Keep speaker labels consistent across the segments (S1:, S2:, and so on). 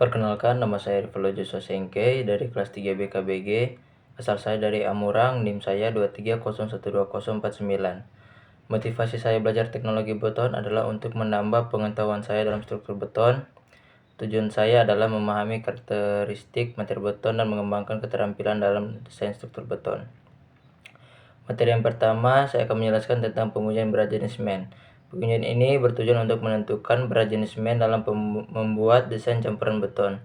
S1: Perkenalkan, nama saya Rifelo Joshua Sengke dari kelas 3B KBG. Asal saya dari Amurang, NIM saya 23012049. Motivasi saya belajar teknologi beton adalah untuk menambah pengetahuan saya dalam struktur beton. Tujuan saya adalah memahami karakteristik materi beton dan mengembangkan keterampilan dalam desain struktur beton. Materi yang pertama, saya akan menjelaskan tentang pengujian berat jenis semen. Pengujian ini bertujuan untuk menentukan berat jenis semen dalam membuat desain campuran beton.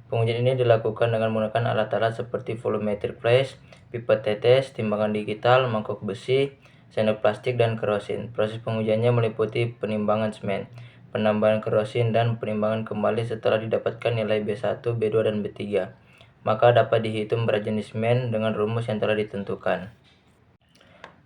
S1: Pengujian ini dilakukan dengan menggunakan alat-alat seperti volumetric flash, pipa tetes, timbangan digital, mangkok besi, sendok plastik, dan kerosin. Proses pengujiannya meliputi penimbangan semen, penambahan kerosin, dan penimbangan kembali setelah didapatkan nilai B1, B2, dan B3. Maka dapat dihitung berat jenis semen dengan rumus yang telah ditentukan.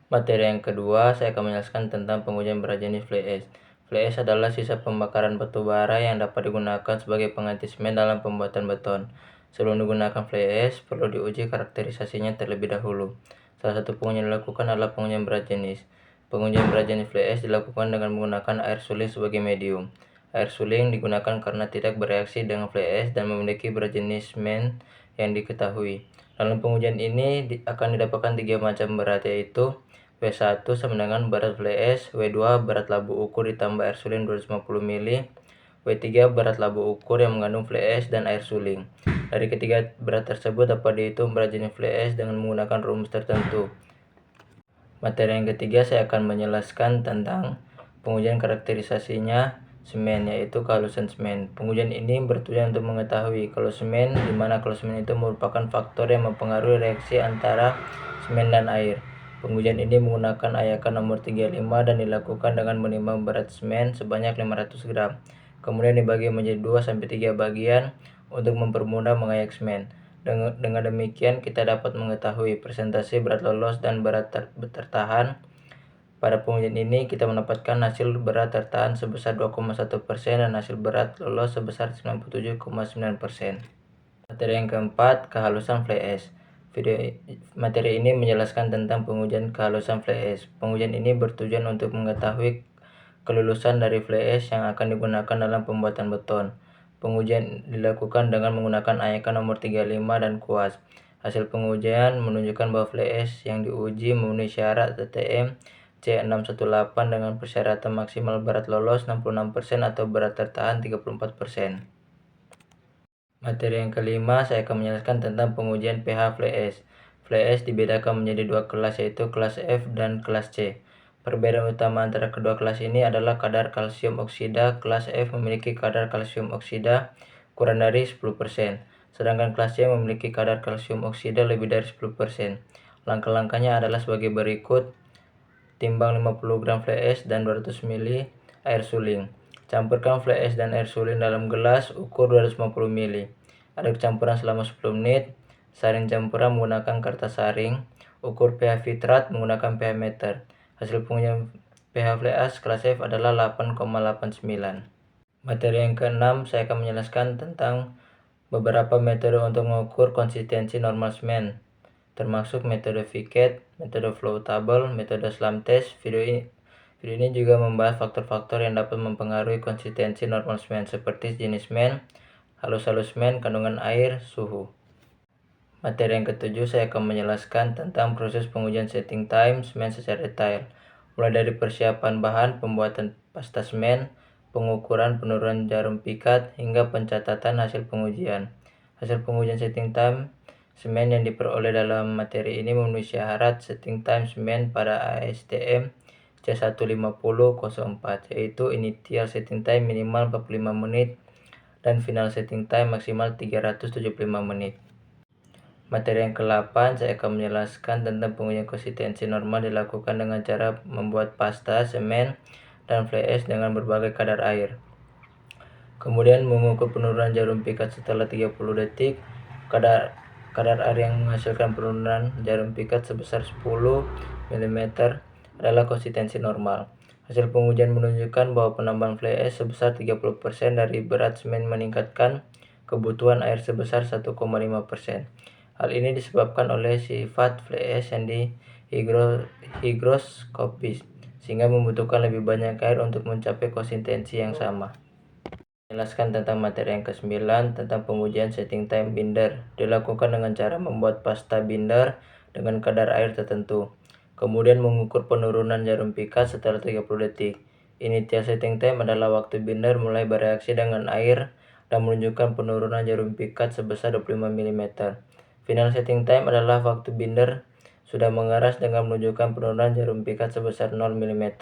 S1: Materi yang kedua, saya akan menjelaskan tentang pengujian berat jenis fly ash. Fly ash adalah sisa pembakaran batu bara yang dapat digunakan sebagai pengganti semen dalam pembuatan beton. Sebelum digunakan fly ash, perlu diuji karakterisasinya terlebih dahulu. Salah satu pengujian yang dilakukan adalah pengujian berat jenis. Pengujian berat jenis fly ash dilakukan dengan menggunakan air suling sebagai medium. Air suling digunakan karena tidak bereaksi dengan fly ash dan memiliki berat jenis semen yang diketahui. Dalam pengujian ini akan didapatkan 3 macam berat, yaitu W1 sama dengan berat fly ash, W2 berat labu ukur ditambah air suling 250 ml, W3 berat labu ukur yang mengandung fly ash dan air suling. Dari ketiga berat tersebut dapat dihitung berat jenis fly ash dengan menggunakan rumus tertentu. Materi yang ketiga, saya akan menjelaskan tentang pengujian karakterisasinya semen, yaitu kehalusan semen. Pengujian ini bertujuan untuk mengetahui kalau semen, di mana kalau semen itu merupakan faktor yang mempengaruhi reaksi antara semen dan air. Pengujian ini menggunakan ayakan nomor 35 dan dilakukan dengan menimbang berat semen sebanyak 500 gram. Kemudian dibagi menjadi 2-3 bagian untuk mempermudah mengayak semen. Dengan demikian, kita dapat mengetahui persentase berat lolos dan berat tertahan. Pada pengujian ini, kita mendapatkan hasil berat tertahan sebesar 2,1% dan hasil berat lolos sebesar 97,9%. Materi yang keempat, kehalusan fly ash. Materi ini menjelaskan tentang pengujian kehalusan fly ash. Pengujian ini bertujuan untuk mengetahui kelulusan dari fly ash yang akan digunakan dalam pembuatan beton. Pengujian dilakukan dengan menggunakan ayakan nomor 35 dan kuas. Hasil pengujian menunjukkan bahwa fly ash yang diuji memenuhi syarat TTM C618 dengan persyaratan maksimal berat lolos 66% atau berat tertahan 34%. Materi yang kelima, saya akan menjelaskan tentang pengujian pH fly ash. Fly ash dibedakan menjadi 2 kelas, yaitu kelas F dan kelas C. Perbedaan utama antara kedua kelas ini adalah kadar kalsium oksida. Kelas F memiliki kadar kalsium oksida kurang dari 10%, sedangkan kelas C memiliki kadar kalsium oksida lebih dari 10%. Langkah-langkahnya adalah sebagai berikut. Timbang 50 gram fly ash dan 200 ml air suling. Campurkan fly ash dan air suling dalam gelas, ukur 250 ml. Aduk campuran selama 10 menit. Saring campuran menggunakan kertas saring. Ukur pH fitrat menggunakan pH meter. Hasil pengujian pH fly ash kelas F adalah 8,89. Materi yang keenam, saya akan menjelaskan tentang beberapa metode untuk mengukur konsistensi normal semen, termasuk metode Vicat, metode flow table, metode slam test. Video ini juga membahas faktor-faktor yang dapat mempengaruhi konsistensi normal semen seperti jenis semen, halus-halus semen, kandungan air, suhu. Materi yang ketujuh, saya akan menjelaskan tentang proses pengujian setting time semen secara detail, mulai dari persiapan bahan, pembuatan pasta semen, pengukuran penurunan jarum pikat, hingga pencatatan hasil pengujian. Hasil pengujian setting time semen yang diperoleh dalam materi ini memenuhi syarat setting time semen pada ASTM C15004, yaitu initial setting time minimal 45 menit dan final setting time maksimal 375 menit. Materi yang ke-8, saya akan menjelaskan tentang pengujian konsistensi normal dilakukan dengan cara membuat pasta, semen, dan fly ash dengan berbagai kadar air. Kemudian mengukur penurunan jarum pikat setelah 30 detik. Kadar air yang menghasilkan penurunan jarum pikat sebesar 10 mm adalah konsistensi normal. Hasil pengujian menunjukkan bahwa penambahan fly ash sebesar 30% dari berat semen meningkatkan kebutuhan air sebesar 1,5%. Hal ini disebabkan oleh sifat fly ash yang higroskopis, sehingga membutuhkan lebih banyak air untuk mencapai konsistensi yang sama. Menjelaskan tentang materi yang ke-9 tentang pengujian setting time binder. Dilakukan dengan cara membuat pasta binder dengan kadar air tertentu. Kemudian mengukur penurunan jarum pikat setelah 30 detik. Initial setting time adalah waktu binder mulai bereaksi dengan air dan menunjukkan penurunan jarum pikat sebesar 25 mm. Final setting time adalah waktu binder sudah mengeras dengan menunjukkan penurunan jarum pikat sebesar 0 mm.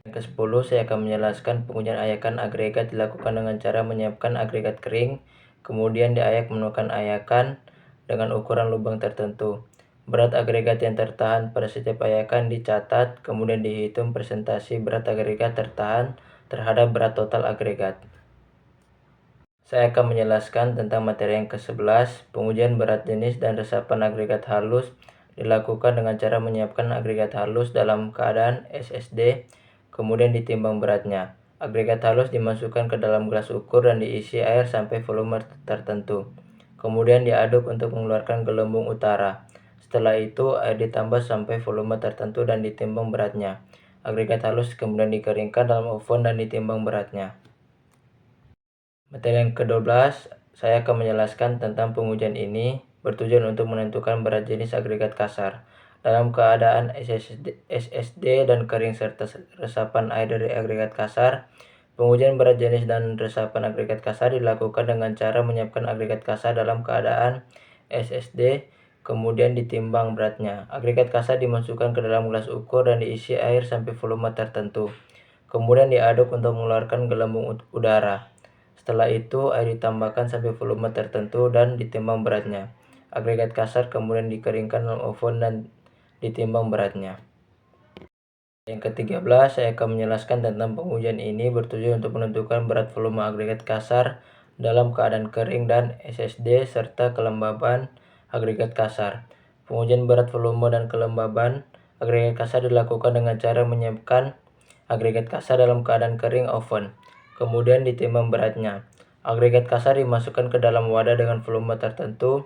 S1: Yang ke-10, saya akan menjelaskan pengujian ayakan agregat dilakukan dengan cara menyiapkan agregat kering, kemudian diayak menggunakan ayakan dengan ukuran lubang tertentu. Berat agregat yang tertahan pada setiap ayakan dicatat, kemudian dihitung presentasi berat agregat tertahan terhadap berat total agregat. Saya akan menjelaskan tentang materi yang ke-11, pengujian berat jenis dan resapan agregat halus dilakukan dengan cara menyiapkan agregat halus dalam keadaan SSD, kemudian ditimbang beratnya. Agregat halus dimasukkan ke dalam gelas ukur dan diisi air sampai volume tertentu. Kemudian diaduk untuk mengeluarkan gelembung utara. Setelah itu, air ditambah sampai volume tertentu dan ditimbang beratnya. Agregat halus kemudian dikeringkan dalam oven dan ditimbang beratnya. Materi yang ke-12, saya akan menjelaskan tentang pengujian ini bertujuan untuk menentukan berat jenis agregat kasar. Dalam keadaan SSD dan kering serta resapan air dari agregat kasar, pengujian berat jenis dan resapan agregat kasar dilakukan dengan cara menyiapkan agregat kasar dalam keadaan SSD, kemudian ditimbang beratnya. Agregat kasar dimasukkan ke dalam gelas ukur dan diisi air sampai volume tertentu. Kemudian diaduk untuk mengeluarkan gelembung udara. Setelah itu, air ditambahkan sampai volume tertentu dan ditimbang beratnya. Agregat kasar kemudian dikeringkan dalam oven dan ditimbang beratnya. Yang ke-13, saya akan menjelaskan tentang pengujian ini bertujuan untuk menentukan berat volume agregat kasar dalam keadaan kering dan SSD serta kelembaban agregat kasar. Pengujian berat volume dan kelembaban agregat kasar dilakukan dengan cara menyiapkan agregat kasar dalam keadaan kering oven. Kemudian ditimbang beratnya. Agregat kasar dimasukkan ke dalam wadah dengan volume tertentu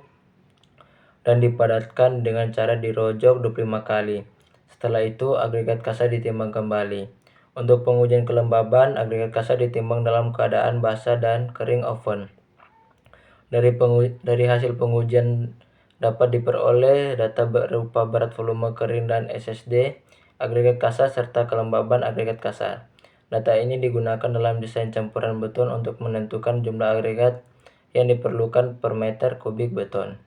S1: dan dipadatkan dengan cara dirojok 25 kali. Setelah itu, agregat kasar ditimbang kembali. Untuk pengujian kelembaban, agregat kasar ditimbang dalam keadaan basah dan kering oven. Dari hasil pengujian dapat diperoleh data berupa berat volume kering dan SSD, agregat kasar serta kelembaban agregat kasar. Data ini digunakan dalam desain campuran beton untuk menentukan jumlah agregat yang diperlukan per meter kubik beton.